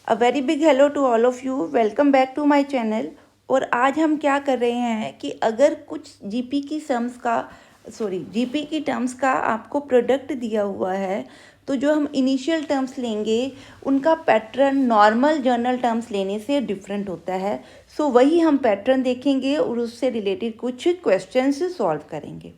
A very big hello to all of you, welcome back to my channel. और आज हम क्या कर रहे हैं कि अगर कुछ जीपी की टर्म्स का आपको प्रोडक्ट दिया हुआ है, तो जो हम इनिशियल टर्म्स लेंगे उनका पैटर्न नॉर्मल जर्नल टर्म्स लेने से डिफरेंट होता है। सो वही हम पैटर्न देखेंगे और उससे रिलेटेड कुछ क्वेश्चंस सॉल्व करेंगे।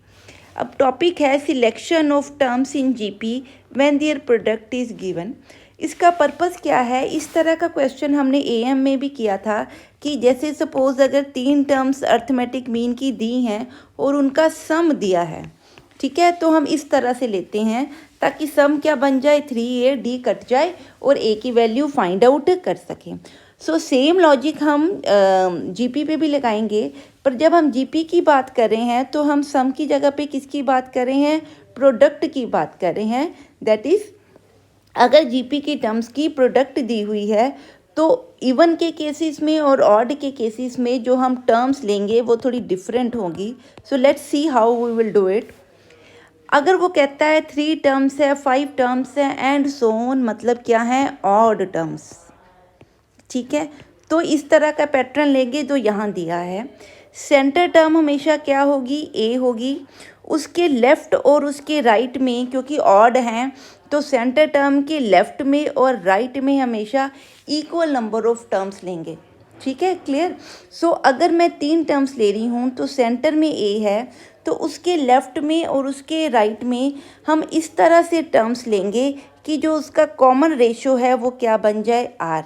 अब टॉपिक है selection of terms in GP when their product is given. इसका पर्पस क्या है? इस तरह का क्वेश्चन हमने एएम में भी किया था कि जैसे सपोज अगर 3 टर्म्स अर्थमेटिक मीन की दी हैं और उनका सम दिया है, ठीक है, तो हम इस तरह से लेते हैं ताकि सम क्या बन जाए, 3a d कट जाए और a की वैल्यू फाइंड आउट कर सकें। सो सेम लॉजिक हम जीपी पे भी लगाएंगे, पर जब हम जीपी की बात कर रहे हैं तो हम सम की जगह पे किसकी बात कर रहे हैं? प्रोडक्ट की बात कर रहे हैं। दैट इज़ अगर जीपी की टर्म्स की प्रोडक्ट दी हुई है तो इवन के केसेस में और ऑड के केसेस में जो हम टर्म्स लेंगे वो थोड़ी डिफरेंट होगी। So let's see how we will do it. अगर वो कहता है 3 टर्म्स है, 5 टर्म्स है एंड सो ऑन, मतलब क्या है? Odd terms. ठीक है, तो इस तरह का पैटर्न लेंगे जो यहाँ दिया है। सेंटर टर्म हमेशा क्या होगी? ए होगी। उसके लेफ्ट और उसके राइट में, क्योंकि ऑड हैं तो सेंटर टर्म के लेफ्ट में और राइट में हमेशा इक्वल नंबर ऑफ टर्म्स लेंगे। ठीक है, क्लियर? सो अगर मैं 3 टर्म्स ले रही हूँ तो सेंटर में ए है, तो उसके लेफ्ट में और उसके राइट में हम इस तरह से टर्म्स लेंगे कि जो उसका कॉमन रेशो है वो क्या बन जाए? आर।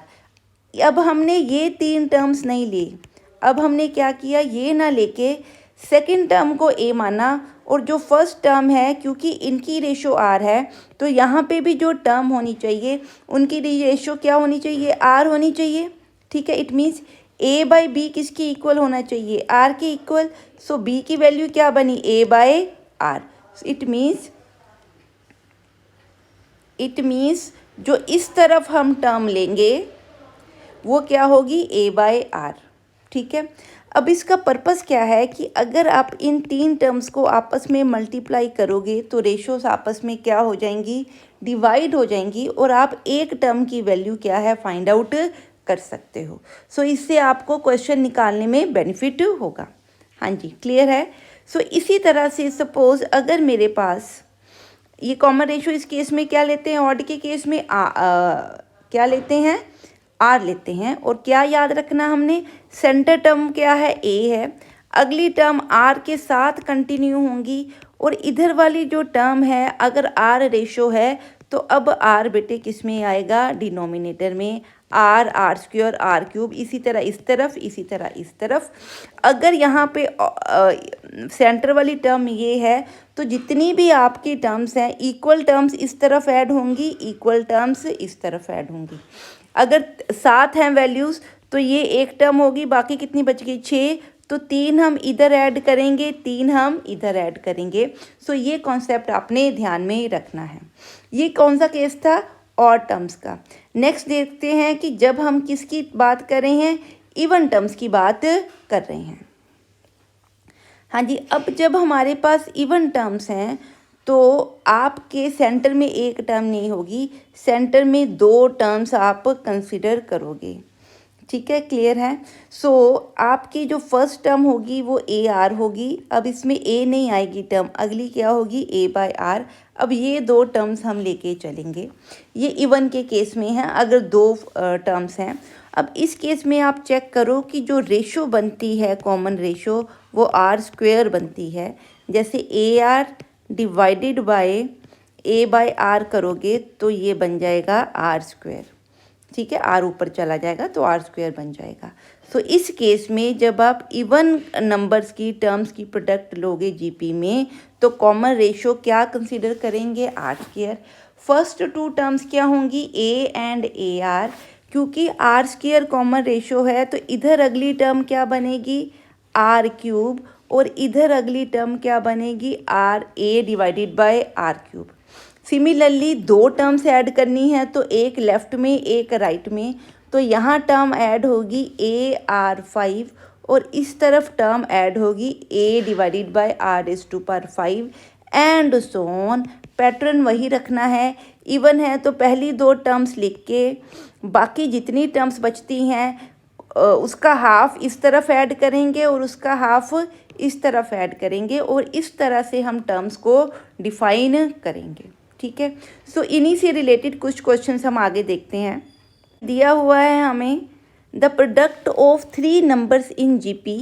अब हमने ये 3 टर्म्स नहीं ली। अब हमने क्या किया? ये ना लेके सेकंड टर्म को ए माना और जो फर्स्ट टर्म है, क्योंकि इनकी रेशो आर है तो यहाँ पे भी जो टर्म होनी चाहिए उनकी रेशो क्या होनी चाहिए? आर होनी चाहिए। ठीक है, it means A by B किसकी इक्वल होना चाहिए? आर के इक्वल। सो बी की वैल्यू क्या बनी? A by R. It means जो इस तरफ हम टर्म लेंगे वो क्या होगी? A by R. ठीक है, अब इसका पर्पस क्या है कि अगर आप इन 3 टर्म्स को आपस में मल्टीप्लाई करोगे तो रेशोस आपस में क्या हो जाएंगी? डिवाइड हो जाएंगी और आप एक टर्म की वैल्यू क्या है फाइंड आउट कर सकते हो। सो इससे आपको क्वेश्चन निकालने में बेनिफिट होगा। हाँ जी, क्लियर है? सो इसी तरह से सपोज अगर मेरे पास ये कॉमन रेशो, इस केस में क्या लेते हैं? ऑड के केस में क्या लेते हैं? आर लेते हैं। और क्या याद रखना हमने? सेंटर टर्म क्या है? ए है। अगली टर्म आर के साथ कंटिन्यू होंगी और इधर वाली जो टर्म है अगर आर रेशो है तो अब आर बेटे किस में आएगा? डिनोमिनेटर में। R, R square, R cube, इसी तरह इस तरफ, इसी तरह इस तरफ। अगर यहाँ पे सेंटर वाली टर्म ये है तो जितनी भी आपकी टर्म्स हैं इक्वल टर्म्स इस तरफ ऐड होंगी, इक्वल टर्म्स इस तरफ ऐड होंगी। अगर 7 हैं वैल्यूज़ तो ये एक टर्म होगी, बाकी कितनी बच गई? 6। तो 3 हम इधर ऐड करेंगे, 3 हम इधर ऐड करेंगे। सो ये कॉन्सेप्ट आपने ध्यान में रखना है। ये कौन सा केस था? ऑड टर्म्स का। नेक्स्ट देखते हैं कि जब हम किसकी बात कर रहे हैं? इवन टर्म्स की बात कर रहे हैं। हाँ जी, अब जब हमारे पास इवन टर्म्स हैं तो आपके सेंटर में एक टर्म नहीं होगी, सेंटर में 2 टर्म्स आप कंसिडर करोगे। ठीक है, क्लियर है? सो आपकी जो फर्स्ट टर्म होगी वो ए आर होगी। अब इसमें ए नहीं आएगी टर्म, अगली क्या होगी? A by are. अब ये 2 टर्म्स हम लेके चलेंगे। ये इवन के केस में है अगर 2 टर्म्स हैं। अब इस केस में आप चेक करो कि जो रेशो बनती है कॉमन रेशो वो आर स्क्वेयर बनती है। जैसे A R divided by A by R करोगे तो ये बन जाएगा आर स्क्वेयर। ठीक है, आर ऊपर चला जाएगा तो आर स्क्वेयर बन जाएगा। सो इस केस में जब आप इवन नंबर्स की टर्म्स की प्रोडक्ट लोगे जीपी में तो कॉमन रेशो क्या कंसीडर करेंगे? R square. फर्स्ट 2 टर्म्स क्या होंगी? A and A R. क्योंकि आर स्क्वेयर कॉमन रेशो है तो इधर अगली टर्म क्या बनेगी? R cube. और इधर अगली टर्म क्या बनेगी? R A divided by R cube. Similarly 2 terms add करनी है तो एक लेफ्ट में एक राइट में, तो यहाँ टर्म ऐड होगी ए आर 5 और इस तरफ टर्म ऐड होगी A divided by R raise to power 5 and so on. Pattern वही रखना है। इवन है तो पहली 2 टर्म्स लिख के बाकी जितनी टर्म्स बचती हैं उसका हाफ इस तरफ ऐड करेंगे और उसका हाफ इस तरफ ऐड करेंगे और इस तरह से हम टर्म्स को डिफाइन करेंगे। ठीक है, सो इन्हीं से रिलेटेड कुछ क्वेश्चंस हम आगे देखते हैं। दिया हुआ है हमें the product of 3 numbers in GP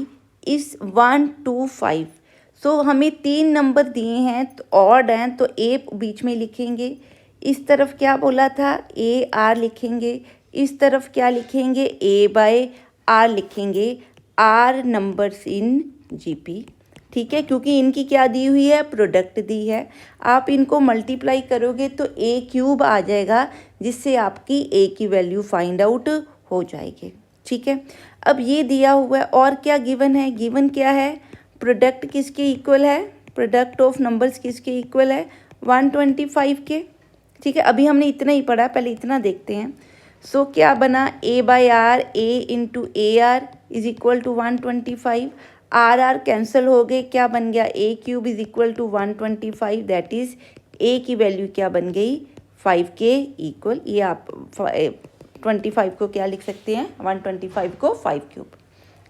is 1 2 5। सो हमें 3 नंबर दिए हैं तो ऑड हैं तो ए बीच में लिखेंगे। इस तरफ क्या बोला था, ए आर लिखेंगे। इस तरफ क्या लिखेंगे, ए बाय आर लिखेंगे। Are numbers in GP. ठीक है, क्योंकि इनकी क्या दी हुई है, प्रोडक्ट दी है। आप इनको मल्टीप्लाई करोगे तो ए क्यूब आ जाएगा, जिससे आपकी ए की वैल्यू फाइंड आउट हो जाएगी। ठीक है, अब ये दिया हुआ है और क्या गिवन है, गिवन क्या है, प्रोडक्ट किसके इक्वल है, प्रोडक्ट ऑफ नंबर्स किसके इक्वल है, 125 के। ठीक है, अभी हमने इतना ही पढ़ा, पहले इतना देखते हैं। सो क्या बना, A by R, A into A R is equal to 125। R R cancel हो गए, क्या बन गया, A cube is equal to 125। That is A की वैल्यू क्या बन गई, 5 के इक्वल। ये आप 25 को क्या लिख सकते हैं, 125 को 5 क्यूब।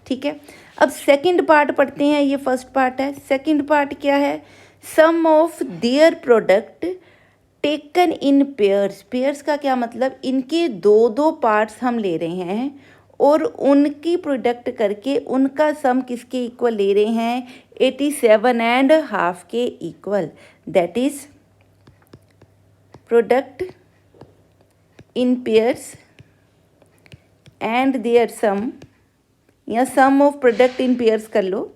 ठीक है, अब सेकंड पार्ट पढ़ते हैं। ये फर्स्ट पार्ट है, सेकंड पार्ट क्या है, sum of their product taken in pairs. Pairs का क्या मतलब, इनके 2 पार्ट्स हम ले रहे हैं और उनकी प्रोडक्ट करके उनका सम किसके इक्वल ले रहे हैं, 87.5 के इक्वल। That is product in pairs and their sum, या sum of product in pairs कर लो,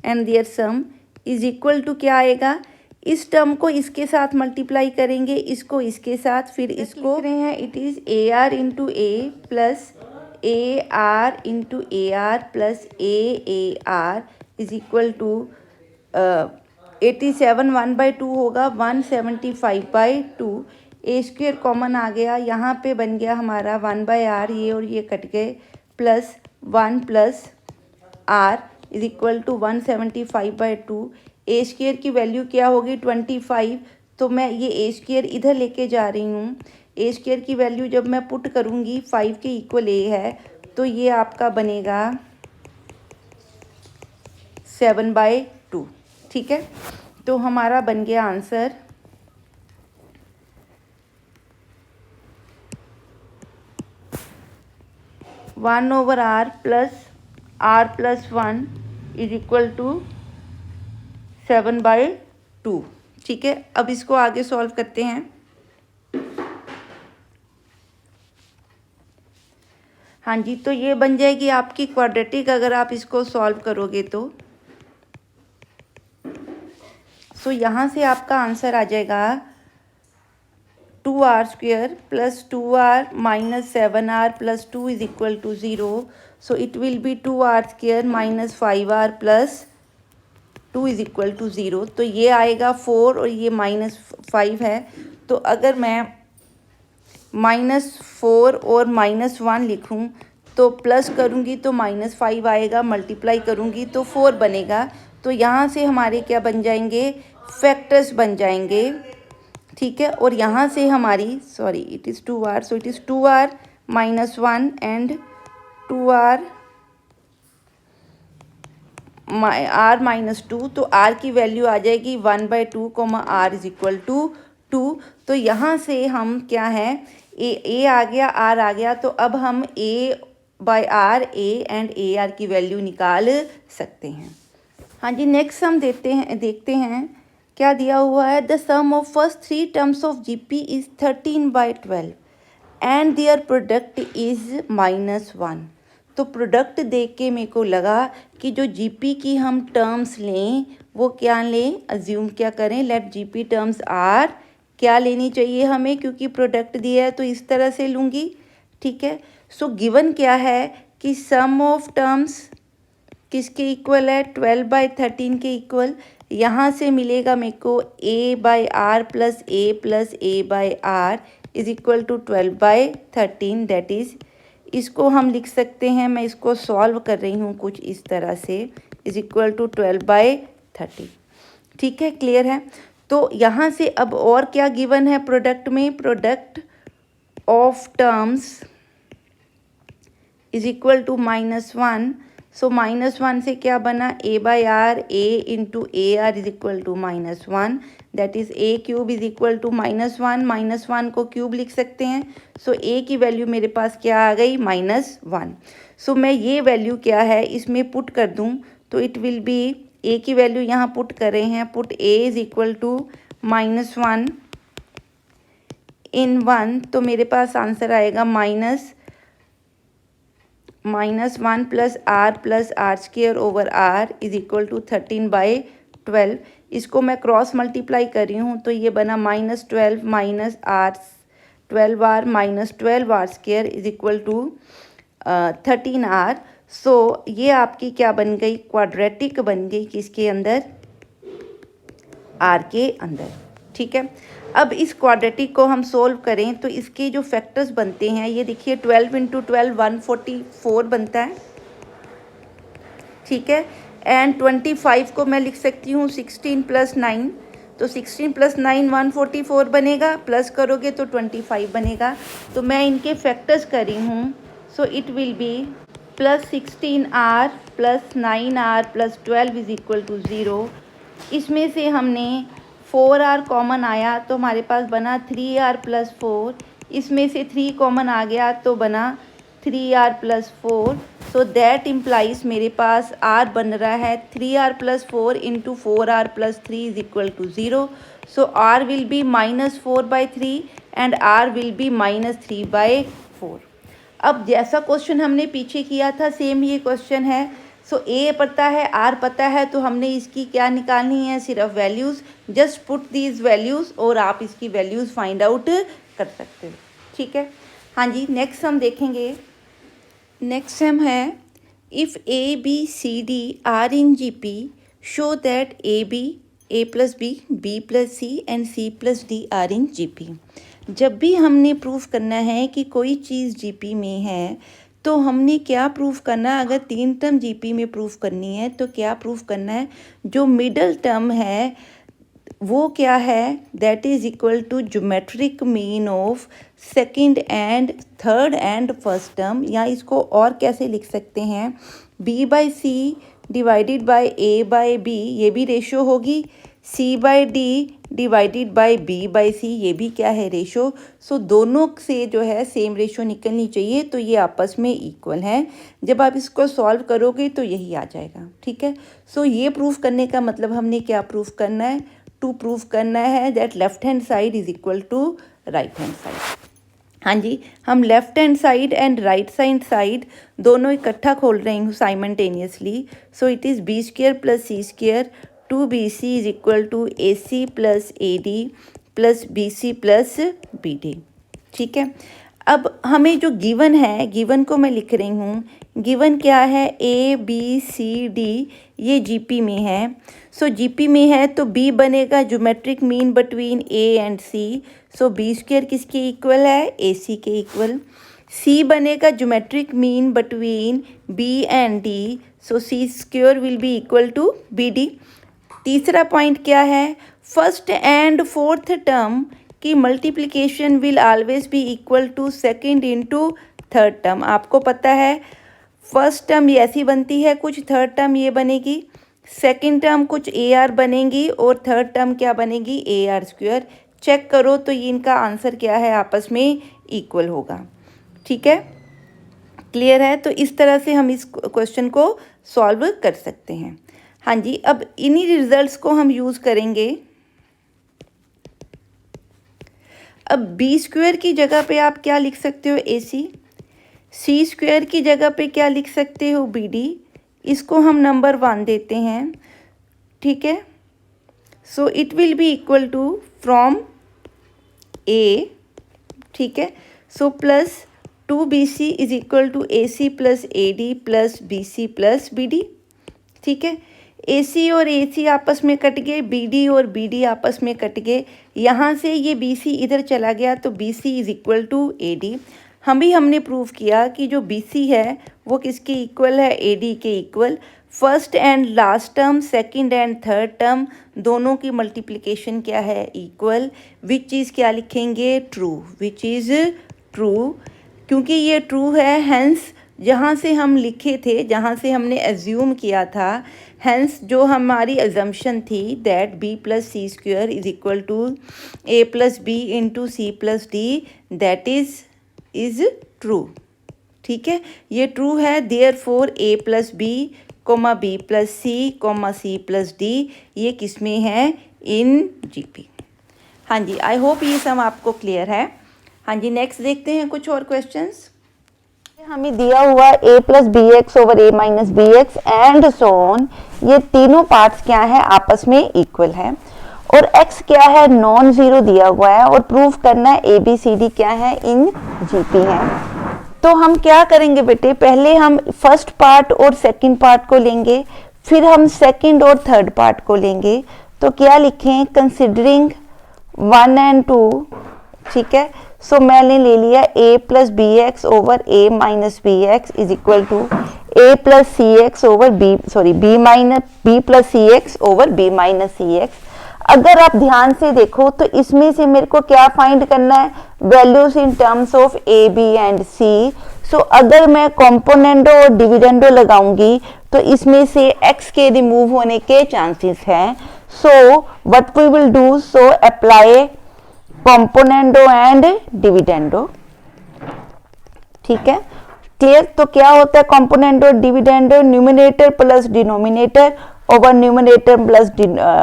and their sum is equal to क्या आएगा, इस टर्म को इसके साथ मल्टीप्लाई करेंगे, इसको इसके साथ, फिर इसको लिख रहे हैं, it is A R into A plus A R into A R plus A R is equal to 87, 1/2 होगा 175/2। ए स्क्वेयर कॉमन आ गया, यहाँ पे बन गया हमारा 1/r, ये और ये कट गए, plus 1 plus r is equal to 175/2। A square की वैल्यू क्या होगी, 25। तो मैं ये ए स्क्वेयर इधर लेके जा रही हूँ। ए स्क्वेयर की वैल्यू जब मैं पुट करूँगी 5 के इक्वल ए है, तो ये आपका बनेगा 7/2। ठीक है, तो हमारा बन गया answer 1/r plus r plus 1 is equal to 7/2। ठीक है, अब इसको आगे सॉल्व करते हैं। हाँ जी, तो ये बन जाएगी आपकी क्वाड्रेटिक, अगर आप इसको सॉल्व करोगे तो। सो यहाँ से आपका आंसर आ जाएगा 2r² plus 2r minus 7r plus 2 is equal to 0। So it will be 2r² minus 5r plus 2 is equal to 0। तो ये आएगा 4 और ये -5 है। तो अगर मैं -4 और -1 लिखूं तो प्लस करूंगी तो -5 आएगा, मल्टीप्लाई करूंगी तो 4 बनेगा। तो यहाँ से हमारे क्या बन जाएंगे, फैक्टर्स बन जाएंगे। ठीक है, और यहाँ से हमारी it is 2r, so it is 2r minus 1 and 2r r minus 2। तो r की वैल्यू आ जाएगी 1/2, r इज इक्वल टू 2। तो यहाँ से हम क्या है, ए आ गया, r आ गया, तो अब हम a/r, a एंड ar की वैल्यू निकाल सकते हैं। हाँ जी, नेक्स्ट हम देखते हैं क्या दिया हुआ है, the sum of first 3 terms of GP is 13/12 and their product is -1। तो प्रोडक्ट देख के मेरे को लगा कि जो जीपी की हम टर्म्स लें वो क्या लें, अज्यूम क्या करें, लेट जीपी टर्म्स आर क्या लेनी चाहिए हमें, क्योंकि प्रोडक्ट दिया है तो इस तरह से लूँगी। ठीक है, सो गिवन क्या है कि सम ऑफ टर्म्स किसके इक्वल है, 12/13 के इक्वल। यहाँ से मिलेगा मेरे को a/r plus a/r is equal to 12/13। That is, इसको हम लिख सकते हैं, मैं इसको सॉल्व कर रही हूँ कुछ इस तरह से, इज इक्वल टू 12/13। ठीक है, क्लियर है। तो यहाँ से अब और क्या गिवन है प्रोडक्ट में, product of terms is equal to -1। So -1 से क्या बना, a/r, a into AR is equal to -1, that is a cube is equal to -1, -1 को क्यूब लिख सकते हैं। सो a की वैल्यू मेरे पास क्या आ गई, -1। सो मैं ये वैल्यू क्या है इसमें पुट कर दूं, तो इट विल बी, a की वैल्यू यहाँ पुट कर रहे हैं, put a is equal to -1 in 1, तो मेरे पास आंसर आएगा -1 plus R square over R is equal to 13/12। इसको मैं क्रॉस मल्टीप्लाई कर रही हूँ, तो ये बना -12 minus R 12r minus 12r square is equal to 13r। So ये आपकी क्या बन गई, क्वाड्रेटिक बन गई, किसके अंदर, आर के अंदर। ठीक है, अब इस क्वाड्रेटिक को हम सोल्व करें तो इसके जो फैक्टर्स बनते हैं, ये देखिए 12 इंटू 12 144 बनता है। ठीक है, एंड 25 को मैं लिख सकती हूँ 16 प्लस 9, तो 16 प्लस 9 144 बनेगा, प्लस करोगे तो 25 बनेगा। तो मैं इनके फैक्टर्स कर रही हूँ, so it will be plus 16r plus 9r plus 12 is equal to 0। इसमें से हमने 4r कॉमन आया तो हमारे पास बना 3r प्लस 4, इसमें से 3 कॉमन आ गया तो बना 3r plus 4। So that implies मेरे पास r बन रहा है 3r plus 4 into 4r plus 3 is equal to 0। So r will be -4/3 and r will be -3/4। अब जैसा क्वेश्चन हमने पीछे किया था सेम ये क्वेश्चन है। सो ए पता है, आर पता है, तो हमने इसकी क्या निकालनी है, सिर्फ values. Just put these values और आप इसकी वैल्यूज़ फाइंड आउट कर सकते हो। ठीक है, हाँ जी, नेक्स्ट हम देखेंगे। नेक्स्ट हम है, if A B C D are in G P show that A B, A plus B, B plus C and C plus D are in G P. जब भी हमने प्रूफ करना है कि कोई चीज़ जी पी में है तो हमने क्या प्रूफ करना है, अगर 3 टर्म जीपी में प्रूफ करनी है तो क्या प्रूफ करना है, जो मिडल टर्म है वो क्या है, that is equal to geometric mean of second and third and first term. या इसको और कैसे लिख सकते हैं, b/c डिवाइडेड बाय a/b, ये भी रेशो होगी, c/d डिवाइडेड बाय b/c, ये भी क्या है, रेशो। सो दोनों से जो है सेम रेशो निकलनी चाहिए, तो ये आपस में इक्वल हैं। जब आप इसको सॉल्व करोगे तो यही आ जाएगा। ठीक है, सो ये प्रूफ करने का मतलब हमने क्या प्रूफ करना है, टू प्रूफ करना है that left hand side is equal to right hand side. हाँ जी, हम left hand side and right side दोनों इकट्ठा खोल रही हूँ simultaneously. So it is B square plus C square 2bc is equal to AC plus AD plus BC plus BD। ठीक है, अब हमें जो गिवन है, गिवन को मैं लिख रही हूँ, गिवन क्या है, ABCD, ये GP में है। सो GP में है तो B बनेगा geometric mean between A and C। So B square किसके इक्वल है, AC के इक्वल। C बनेगा geometric mean between B and D। So C square will be equal to BD। तीसरा पॉइंट क्या है, फर्स्ट एंड फोर्थ टर्म की multiplication will always be equal to second into third term. आपको पता है first term ये ऐसी बनती है कुछ, थर्ड टर्म ये बनेगी, सेकंड टर्म कुछ AR बनेगी और थर्ड टर्म क्या बनेगी, AR स्क्वायर। चेक करो तो ये इनका आंसर क्या है, आपस में इक्वल होगा। ठीक है, क्लियर है। तो इस तरह से हम इस क्वेश्चन को सॉल्व कर सकते हैं। हाँ जी, अब इन्हीं रिजल्ट्स को हम यूज़ करेंगे। अब बी स्क्वायर की जगह पे आप क्या लिख सकते हो, AC। सी स्क्वायर की जगह पे क्या लिख सकते हो, BD। इसको हम नंबर 1 देते हैं। ठीक है, so it will be equal to from A। ठीक है, so plus 2BC is equal to AC plus AD plus BC plus BD। ठीक है, AC और AC आपस में कट गए, BD और BD आपस में कट गए, यहाँ से ये BC इधर चला गया तो BC is equal to AD। हमने प्रूव किया कि जो BC है वो किसके इक्वल है, AD के equal. First and last term, second and third term, दोनों की मल्टीप्लिकेशन क्या है, इक्वल। विच चीज़ क्या लिखेंगे, ट्रू, विच इज़ ट्रू। क्योंकि ये ट्रू है, हेंस जहाँ से हम लिखे थे, जहाँ से हमने एज्यूम किया था, हेंस जो हमारी अजम्पशन थी that B plus C square is equal to A plus B into C plus D, that is true. ठीक है, ये ट्रू है। Therefore A plus B comma B plus C comma C plus D, ये किस में है, in GP. हाँ जी, I hope ये सब आपको क्लियर है। हाँ जी, नेक्स्ट देखते हैं कुछ और क्वेश्चंस। हमें दिया हुआ a plus B X over A minus B X and so on, ये तीनों पार्ट्स क्या है, आपस में इक्वल है। और x क्या है, नॉन जीरो दिया हुआ है और प्रूव करना है ए बी सी डी क्या है, इन जीपी है। तो हम क्या करेंगे बेटे, पहले हम फर्स्ट पार्ट और सेकंड पार्ट को लेंगे, फिर हम सेकंड और थर्ड पार्ट को लेंगे। तो क्या लिखें, कंसिडरिंग 1 एंड 2, ठीक है। सो मैंने ले लिया a plus B X over a minus B X is equal to a plus C X over b plus C X over b minus C X. अगर आप ध्यान से देखो तो इसमें से मेरे को क्या फाइंड करना है, values in terms of a b and c। सो अगर मैं कॉम्पोनेंडो और डिविडेंडो लगाऊंगी तो इसमें से x के रिमूव होने के चांसेस हैं। So what we will do, so apply componendo and dividendo, ठीक है, क्लियर। तो क्या होता है componendo dividendo, numerator plus denominator over numerator plus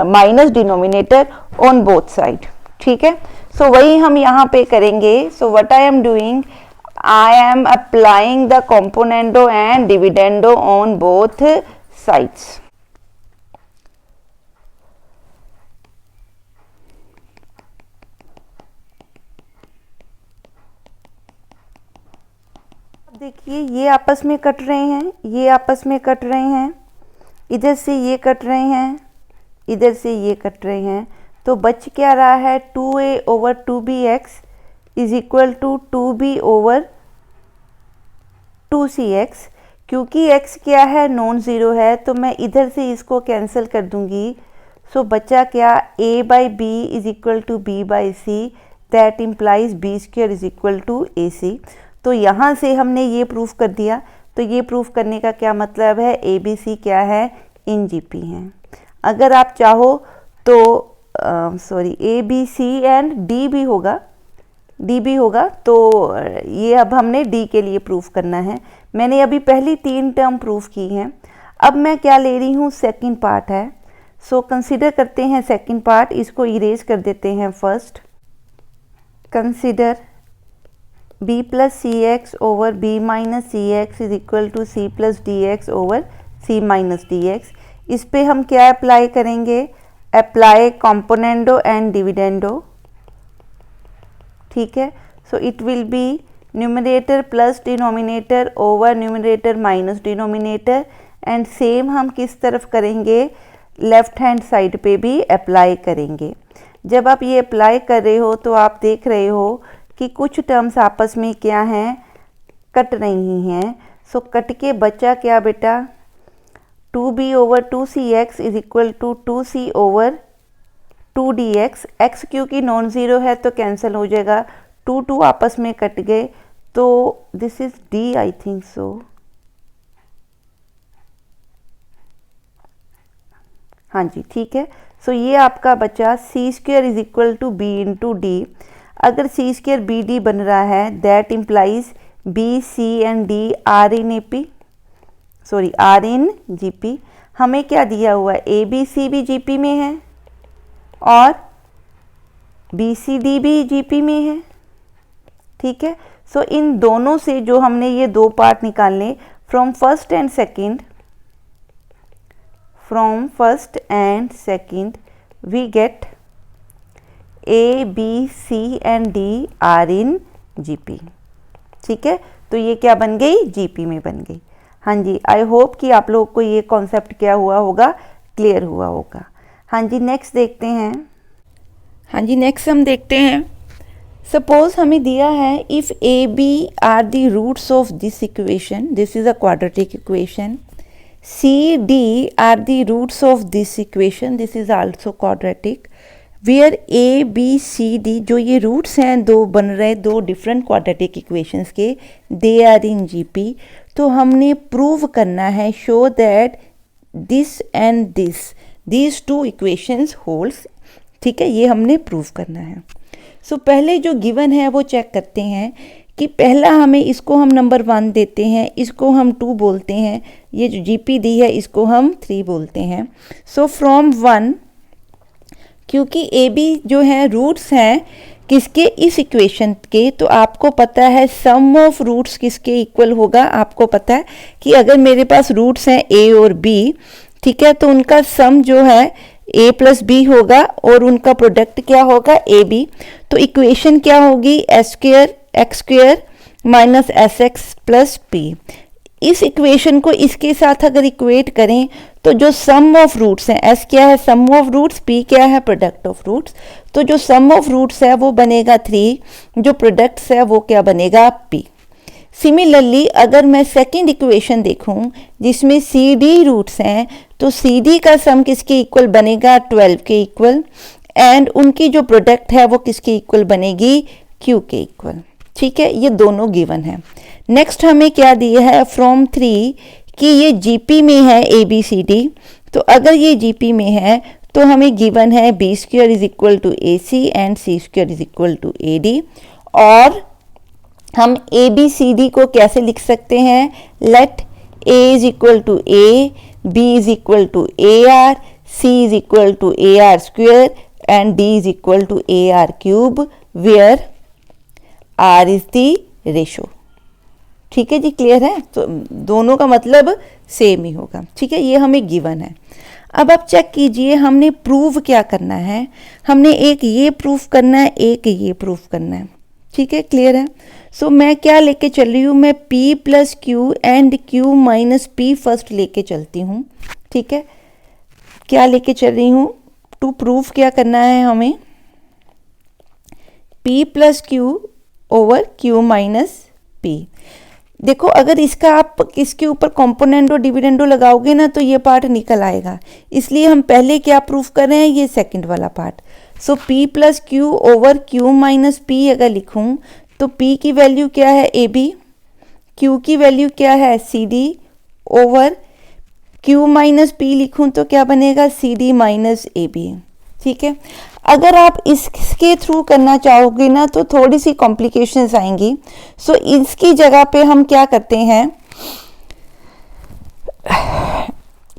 minus denominator on both side, ठीक है। सो वही हम यहाँ पे करेंगे। So what I am doing, I am applying the componendo and dividendo on both sides. देखिए ये आपस में कट रहे हैं, ये आपस में कट रहे हैं, इधर से ये कट रहे हैं, इधर से ये कट रहे हैं। तो बच क्या रहा है, 2a over 2bx is equal to 2b over 2cx। क्योंकि x क्या है, नॉन ज़ीरो है, तो मैं इधर से इसको कैंसिल कर दूंगी। सो बचा क्या, a by B is equal to b by C, that implies b square is equal to A C. तो यहाँ से हमने ये प्रूफ कर दिया। तो ये प्रूफ करने का क्या मतलब है, ए बी सी क्या है, इन जीपी हैं। अगर आप चाहो तो sorry A B C and D भी होगा, डी भी होगा। तो ये अब हमने डी के लिए प्रूफ करना है। मैंने अभी पहली 3 टर्म प्रूफ की हैं। अब मैं क्या ले रही हूँ, सेकंड पार्ट है। सो कंसीडर करते हैं सेकंड पार्ट, इसको इरेज कर देते हैं first. Consider b plus C X over b minus C X is equal to C plus D X over C minus D X. इस पे हम क्या अप्लाई करेंगे, अप्लाई कॉम्पोनेंडो एंड डिविडेंडो, ठीक है। So it will B numerator plus denominator over numerator minus denominator. And same हम किस तरफ करेंगे, लेफ्ट हैंड साइड पे भी अप्लाई करेंगे। जब आप ये अप्लाई कर रहे हो तो आप देख रहे हो कि कुछ टर्म्स आपस में क्या हैं, कट रही हैं। सो कट के बचा क्या बेटा, 2b over 2cx is equal to 2c over 2dx। x क्योंकि नॉन ज़ीरो है तो कैंसिल हो जाएगा, 2 आपस में कट गए। तो this is d, I think so. हाँ जी, ठीक है। सो ये आपका बचा C square is equal to B into D. अगर सी स्क्वायर बी डी बन रहा है, that implies B C and D are in A P, sorry are in G P. हमें क्या दिया हुआ है, ए बी सी भी जी पी में है और बी सी डी भी जी पी में है, ठीक है। सो इन दोनों से जो हमने ये 2 पार्ट निकालने, from first and second, from first and second we get A B C and D are in GP, ठीक है। तो ये क्या बन गई, जीपी में बन गई। हाँ जी, आई होप कि आप लोग को ये कॉन्सेप्ट क्या हुआ होगा, क्लियर हुआ होगा। हाँ जी, नेक्स्ट देखते हैं। हाँ जी, नेक्स्ट हम देखते हैं, सपोज हमें दिया है if A B are the roots of this equation, this is a quadratic equation, C, D are the roots of this equation. This is also quadratic. Where A, B, C, D जो ये roots हैं दो बन रहे दो different quadratic equations के, they are in GP. तो हमने prove करना है show that this and this these two equations holds. ठीक है, ये हमने prove करना है. So पहले जो given है वो check करते हैं कि पहला हमें इसको हम नंबर 1 देते हैं, इसको हम 2 बोलते हैं, ये जो GP दी है इसको हम 3 बोलते हैं. सो फ्रॉम 1, क्योंकि ए बी जो है रूट्स हैं किसके, इस इक्वेशन के, तो आपको पता है सम ऑफ रूट्स किसके इक्वल होगा. आपको पता है कि अगर मेरे पास रूट्स हैं ए और बी, ठीक है, तो उनका सम जो है a प्लस बी होगा और उनका प्रोडक्ट क्या होगा ए बी. तो इक्वेशन क्या होगी, S square x square minus S x plus P. इस इक्वेशन को इसके साथ अगर इक्वेट करें तो जो सम ऑफ रूट्स हैं, एस क्या है सम ऑफ रूट्स, पी क्या है प्रोडक्ट ऑफ रूट्स, तो जो सम ऑफ रूट्स है वो बनेगा 3, जो प्रोडक्ट्स है वो क्या बनेगा पी. सिमिलरली अगर मैं सेकंड इक्वेशन देखूं जिसमें सी डी रूट्स हैं, तो सी डी का सम किसके इक्वल बनेगा 12 के इक्वल, एंड उनकी जो प्रोडक्ट है वो किसके इक्वल बनेगी क्यू के इक्वल. ठीक है, ये दोनों गिवन है. नेक्स्ट हमें क्या दिया है फ्रॉम 3 कि ये जीपी में है ए बी सी डी. तो अगर ये जीपी में है तो हमें गिवन है B square is equal to A C and C square is equal to A D. और हम ए बी सी डी को कैसे लिख सकते हैं, let A is equal to A, B is equal to A R, C is equal to A R square and D is equal to A R cube, where R is the ratio. ठीक है जी, clear है. तो दोनों का मतलब same ही होगा. ठीक है, ये हमें गिवन है. अब आप चेक कीजिए हमने प्रूव क्या करना है. हमने एक ये प्रूफ करना है, एक ये प्रूफ करना है. ठीक है, क्लियर है. सो मैं क्या लेके चल रही हूँ, मैं P plus Q and Q minus P first लेके चलती हूँ. ठीक है, क्या लेके चल रही हूँ, टू प्रूफ क्या करना है हमें, P plus Q over Q minus P. देखो अगर इसका आप इसके ऊपर कंपोनेंडो डिविडेंडो लगाओगे ना तो ये पार्ट निकल आएगा, इसलिए हम पहले क्या प्रूफ कर रहे हैं, ये सेकंड वाला part. So P plus Q over Q minus P अगर लिखूं तो P की वैल्यू क्या है ए बी, Q की वैल्यू क्या है C D, over Q minus P लिखूं तो क्या बनेगा C D minus A B. ठीक है, अगर आप इसके थ्रू करना चाहोगे ना तो थोड़ी सी कॉम्प्लिकेशंस आएंगी. सो इसकी जगह पे हम क्या करते हैं,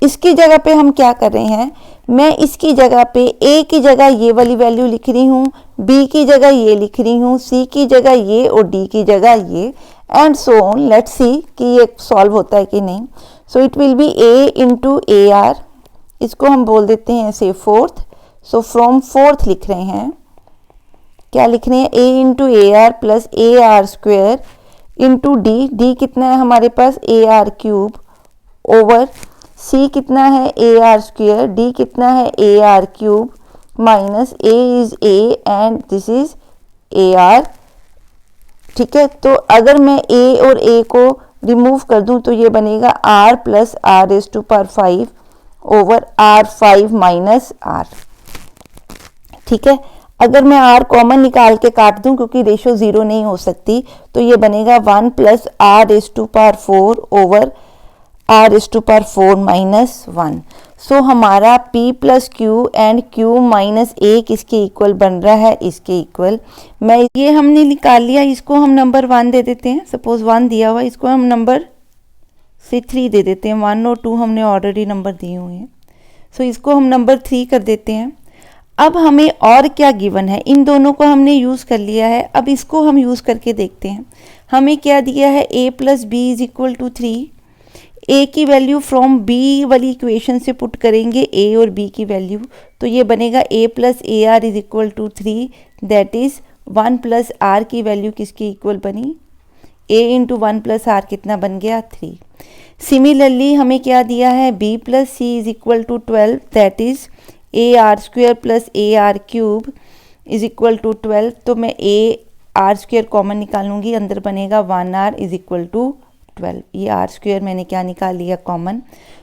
इसकी जगह पे हम क्या कर रहे हैं, मैं इसकी जगह पे a की जगह ये वाली वैल्यू लिख रही हूँ, b की जगह ये लिख रही हूँ, c की जगह ये और d की जगह ये, and so on. Let's see कि ये सॉल्व होता है कि नहीं. सो it will be a into A are, इसको हम बोल देते हैं से फोर्थ. सो फ्रॉम फोर्थ लिख रहे हैं, क्या लिख रहे हैं, a into A R plus A R square into D, D कितना है हमारे पास A R cube, over c कितना है ए आर स्क्वेयर, d कितना है A R cube, minus a is a and this is A R. ठीक है, तो अगर मैं a और a को रिमूव कर दूं तो ये बनेगा r plus R raise to power 5 over r5 minus r. ठीक है, अगर मैं r कॉमन निकाल के काट दूं क्योंकि रेशो 0 नहीं हो सकती, तो ये बनेगा 1 plus R raise to power 4 over r raise to power 4 minus 1. So हमारा p plus Q and q minus a किसके इक्वल बन रहा है, इसके इक्वल. मैं ये हमने निकाल लिया, इसको हम नंबर 1 दे देते हैं. सपोज 1 दिया हुआ, इसको हम नंबर से 3 दे देते हैं. 1 और 2 हमने ऑलरेडी नंबर दिए हुए हैं. सो इसको हम नंबर 3 कर देते हैं. अब हमें और क्या गिवन है, इन दोनों को हमने यूज़ कर लिया है. अब इसको हम यूज़ करके देखते हैं. हमें क्या दिया है, a plus B is equal to 3. a की वैल्यू फ्रॉम b वाली इक्वेशन से पुट करेंगे a और b की वैल्यू, तो ये बनेगा a plus A R is equal to 3, that is 1 plus R की वैल्यू किसकी इक्वल बनी, a इंटू 1 प्लस आर कितना बन गया 3. सिमिलरली हमें क्या दिया है, b plus C is equal to 12, that is A R square plus A R cube is equal to 12. तो मैं ए आर स्क्वेयर कॉमन निकालूंगी, अंदर बनेगा 1 आर इज इक्वल टू 12, ये आर स्क्वायर मैंने क्या निकाल लिया कॉमन।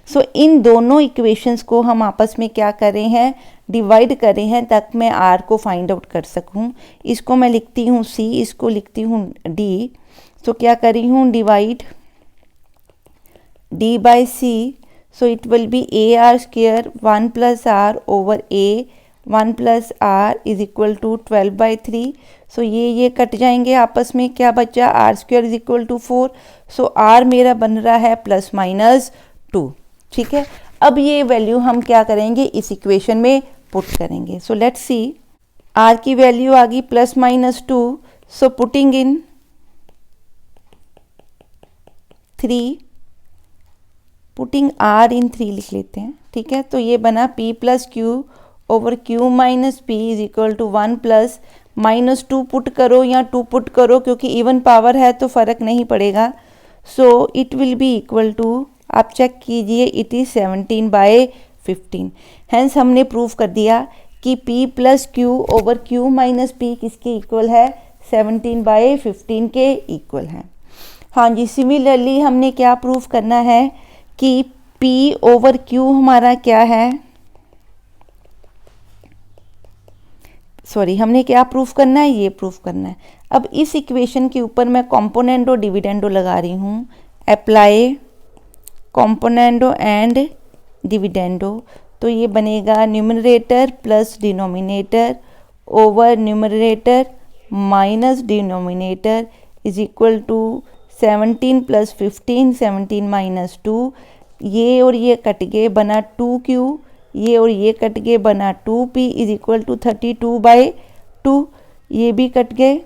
सो इन दोनों इक्वेशंस को हम आपस में क्या कर रहे हैं, डिवाइड कर रहे हैं ताकि मैं आर को फाइंड आउट कर सकूं। इसको मैं लिखती हूँ सी, इसको लिखती हूँ डी। सो क्या कर रही हूँ, divide D by C. So it will be A R square 1 plus R over A 1 plus R is equal to 12/3। So ये कट जाएंगे आपस में, क्या बचा, R square is equal to 4। So R मेरा बन रहा है ±2। ठीक है, अब ये वैल्यू हम क्या करेंगे, इस इक्वेशन में पुट करेंगे। सो लेट्स सी, आर की वैल्यू आ गई +-2। So putting in 3, putting R in 3 लिख लेते हैं। ठीक है, तो ये बना P + Q over Q minus P is equal to 1 plus -2 put करो या 2 पुट करो, क्योंकि इवन पावर है तो फ़र्क नहीं पड़ेगा। So it will be equal to, आप चेक कीजिए, इट इज़ 17/15। हैंस हमने प्रूव कर दिया कि P + Q over Q minus P किसके इक्वल है, 17/15 के इक्वल है। हाँ जी, सिमिलरली हमने क्या प्रूव करना है कि P ओवर Q हमारा क्या है, सॉरी, हमने क्या प्रूफ करना है, ये प्रूफ करना है। अब इस इक्वेशन के ऊपर मैं कॉम्पोनेंडो डिविडेंडो लगा रही हूँ, अप्लाई कॉम्पोनेंडो एंड डिविडेंडो। तो ये बनेगा numerator plus denominator over numerator minus denominator is equal to 17 + 15, 17 - 2। ये और ये कट गए, बना 2Q, ये और ये कट गए, बना 2P इज इक्वल टू 32/2। ये भी कट गए,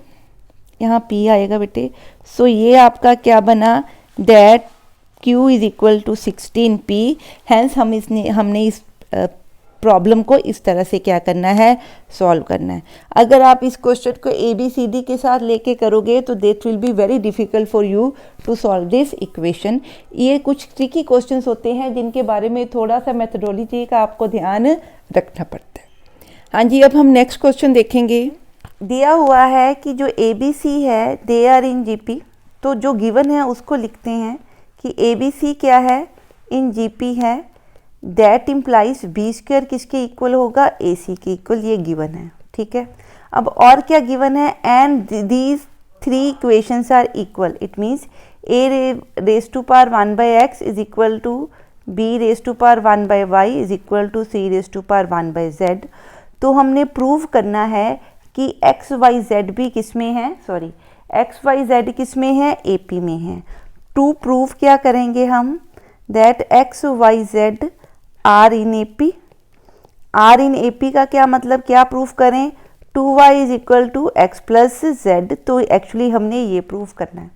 यहाँ P आएगा बेटे। सो ये आपका क्या बना, that Q is equal to 16P। Hence हमने इस प्रॉब्लम को इस तरह से क्या करना है, सॉल्व करना है। अगर आप इस क्वेश्चन को ABCD के साथ लेके करोगे तो that will be very difficult for you to solve this equation. ये कुछ ट्रिकी क्वेश्चंस होते हैं जिनके बारे में थोड़ा सा मेथडोलॉजी का आपको ध्यान रखना पड़ता है। हाँ जी, अब हम नेक्स्ट क्वेश्चन देखेंगे। दिया हुआ है कि जो ABC है दे आर इन GP। तो जो गिवन है उसको लिखते हैं कि ABC क्या है, इन GP है। दैट इम्प्लाइज B² किसके इक्वल होगा, AC के इक्वल, ये गिवन है। ठीक है, अब और क्या गिवन है, and these 3 equations are equal. It means A⁴1/x is equal to B⁴1/y is equal to C⁴1/z। तो हमने प्रूव करना है कि XYZ भी किस में है, सॉरी, XYZ किस में है, AP में है। टू प्रूव क्या करेंगे हम, that XYZ are in AP। Are in AP का क्या मतलब, क्या प्रूफ करें, 2y is equal to x + z। तो एक्चुअली हमने ये प्रूफ करना है।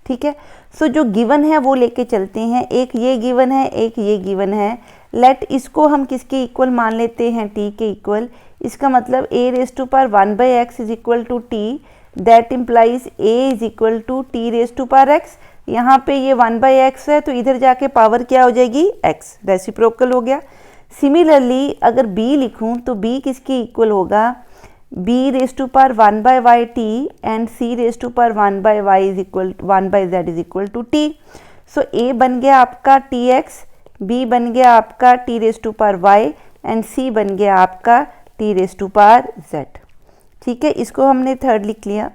ठीक है, सो जो गिवन है वो लेके चलते हैं। एक ये गिवन है, एक ये गिवन है। लेट इसको हम किसके इक्वल मान लेते हैं, t के इक्वल। इसका मतलब A⁴1/x is equal to t। That implies A is equal to t⁴x। यहाँ पे ये 1/x है तो इधर जाके पावर क्या हो जाएगी, x, रेसिप्रोकल हो गया। सिमिलरली अगर b लिखूँ तो b किसके इक्वल होगा, B⁴1/yt and C⁴1/y is equal 1/z is equal to t। So a बन गया आपका tx, b बन गया आपका t⁴y एंड c बन गया आपका t⁴z। ठीक है, इसको हमने थर्ड लिख लिया।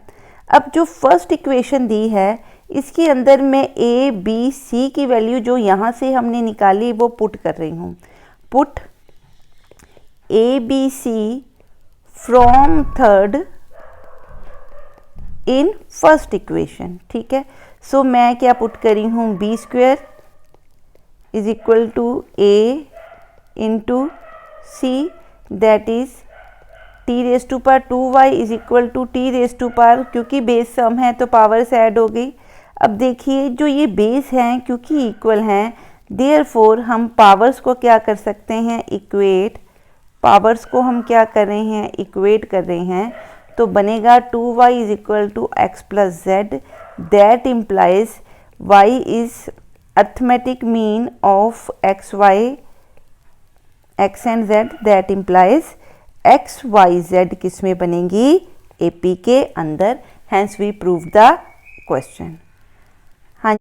अब जो फर्स्ट इक्वेशन दी है इसके अंदर मैं A, B, C की वैल्यू जो यहाँ से हमने निकाली वो पुट कर रही हूँ। Put ABC from third in first equation. ठीक है, सो मैं क्या पुट करी हूँ, B² is equal to A into C, that is t⁴2y is equal to t⁴, क्योंकि बेस सम है तो पावर्स ऐड हो गई। अब देखिए जो ये बेस हैं क्योंकि इक्वल हैं, देयरफॉर हम पावर्स को क्या कर सकते हैं, इक्वेट। पावर्स को हम क्या कर रहे हैं, इक्वेट कर रहे हैं। तो बनेगा 2y is equal to x + z। That implies y is arithmetic mean of x and z। That implies x, y, z किस में बनेंगी, AP के अंदर। Hence we prove the question. हाँ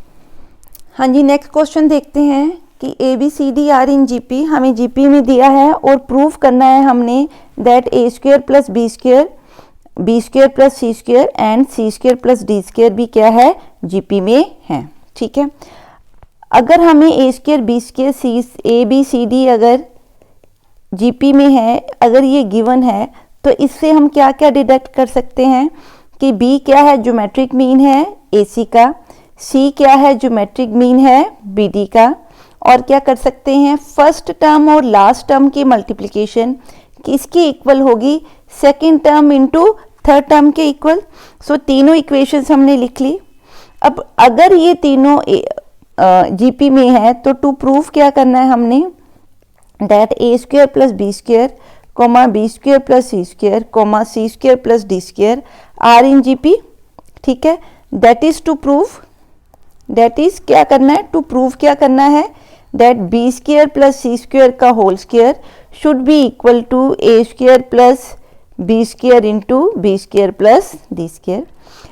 हाँ जी, नेक्स्ट क्वेश्चन देखते हैं कि A B C D are in GP, हमें जीपी में दिया है और प्रूव करना है हमने that A square plus B square plus C square and C square plus D square भी क्या है, जीपी में है। ठीक है, अगर हमें A square B square C A B C D अगर जीपी में है, अगर ये गिवन है, तो इससे हम क्या क्या डिडक्ट कर सकते हैं कि बी क्या है, ज्योमेट्रिक मीन है एसी का, सी क्या है, ज्योमेट्रिक मीन है बीडी का, और क्या कर सकते हैं, फर्स्ट टर्म और लास्ट टर्म की मल्टीप्लिकेशन किसकी इक्वल होगी, second term into third term के इक्वल। सो तीनों इक्वेशंस हमने लिख ली। अब अगर ये तीनों जीपी में है तो टू प्रूफ क्या करना है हमने, that A square plus B square comma B square plus C square comma C square plus D square are in GP. ठीक है, that is to proof, that is क्या करना है, टू प्रूफ क्या करना है, that B square plus C square का whole square should be equal to A square plus B square into B square plus D square.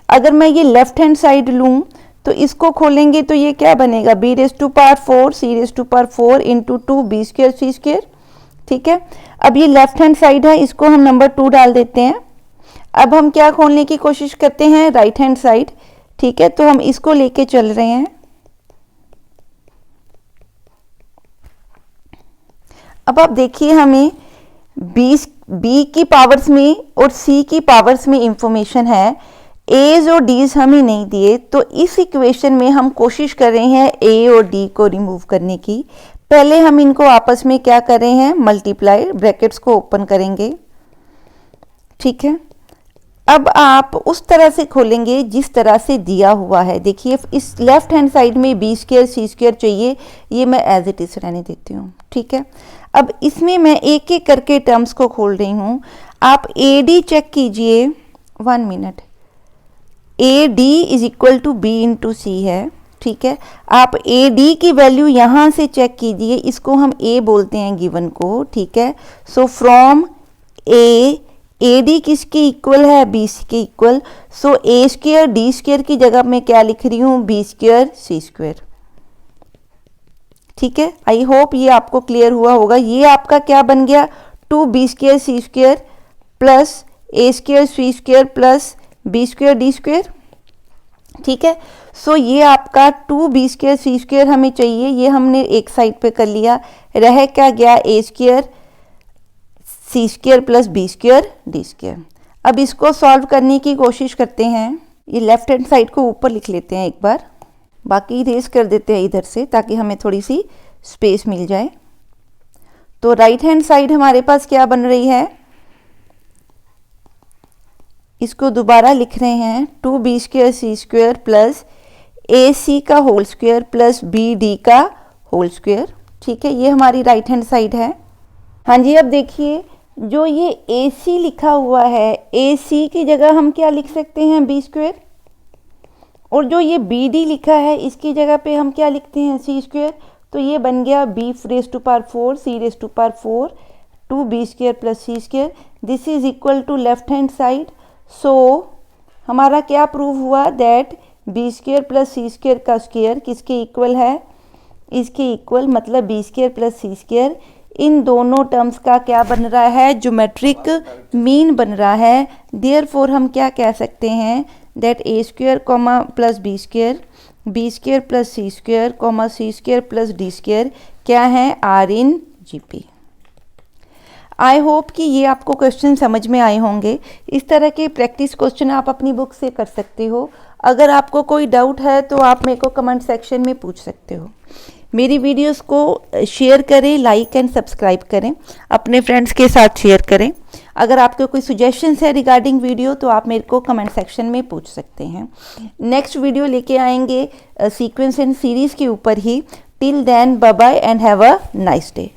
अगर मैं ये लेफ्ट हैंड साइड लूँ तो इसको खोलेंगे तो ये क्या बनेगा, B raise to power 4 C raise to power 4 into 2 B square C square. ठीक है, अब ये लेफ्ट हैंड साइड है, इसको हम नंबर 2 डाल देते हैं। अब हम क्या खोलने की कोशिश करते हैं, राइट हैंड साइड। ठीक है, तो हम इसको लेके चल रहे हैं। अब आप देखिए, हमें बी की पावर्स में और सी की पावर्स में इंफॉर्मेशन है, एज और डीज हमें नहीं दिए, तो इस इक्वेशन में हम कोशिश कर रहे हैं ए और डी को रिमूव करने की। पहले हम इनको आपस में क्या कर रहे हैं, मल्टीप्लाई, ब्रैकेट्स को ओपन करेंगे। ठीक है, अब आप उस तरह से खोलेंगे जिस तरह से दिया हुआ है। देखिए, इस लेफ्ट हैंड साइड में बी स्क्वायर सी स्क्वायर चाहिए, ये मैं एज इट इज रहने देती हूँ। ठीक है, अब इसमें मैं एक एक करके टर्म्स को खोल रही हूँ। आप ए डी चेक कीजिए, 1 minute, A D is equal to B into C है। ठीक है, आप ए डी की वैल्यू यहाँ से चेक कीजिए, इसको हम ए बोलते हैं गिवन को। ठीक है, सो फ्रॉम ए डी किसके इक्वल है, बी सी के इक्वल। सो ए स्क्वायर डी स्क्वायर की जगह मैं क्या लिख रही हूँ, बी स्क्वायर सी स्क्वायर। ठीक है, आई होप ये आपको क्लियर हुआ होगा। ये आपका क्या बन गया, 2 B square C square plus A square C square plus B square D square. ठीक है, सो ये आपका 2 बी स्क्वायर सी स्क्वायर हमें चाहिए, ये हमने एक साइड पे कर लिया। रह क्या गया, A square C square plus B square D square. अब इसको सॉल्व करने की कोशिश करते हैं। ये लेफ्ट हैंड साइड को ऊपर लिख लेते हैं एक बार, बाकी इरेज कर देते हैं इधर से ताकि हमें थोड़ी सी स्पेस मिल जाए। तो राइट हैंड साइड हमारे पास क्या बन रही है, इसको दोबारा लिख रहे हैं, 2 B square C square plus A C का whole square plus B D का होल स्क्वायर। ठीक है, ये हमारी राइट हैंड साइड है। हाँ जी, अब देखिए, जो ये ए सी लिखा हुआ है, ए सी की जगह हम क्या लिख सकते हैं, बी स्क्वायर, और जो ये बी डी लिखा है इसकी जगह पे हम क्या लिखते हैं, सी स्क्वायर। तो ये बन गया B raise to power 4 C raise to power 4 2 B square plus C square, this is equal to left hand side. So हमारा क्या प्रूव हुआ, that B square plus C square का स्क्वायर किसके इक्वल है, इसके इक्वल, मतलब B square plus C square इन दोनों टर्म्स का क्या बन रहा है, ज्योमेट्रिक मीन बन रहा है। देयरफॉर हम क्या कह सकते हैं, that A square comma plus B square plus C square comma C square plus D square क्या है, are in GP. I hope कि ये आपको क्वेश्चन समझ में आए होंगे। इस तरह के प्रैक्टिस क्वेश्चन आप अपनी बुक से कर सकते हो। अगर आपको कोई डाउट है तो आप मेरे को कमेंट सेक्शन में पूछ सकते हो। मेरी वीडियोस को शेयर करें, लाइक एंड सब्सक्राइब करें, अपने फ्रेंड्स के साथ शेयर करें। अगर आपके कोई सुजेशंस है रिगार्डिंग वीडियो तो आप मेरे को कमेंट सेक्शन में पूछ सकते हैं। नेक्स्ट वीडियो लेके आएंगे सीक्वेंस एंड सीरीज़ के ऊपर ही। Till then bye bye and have a nice day.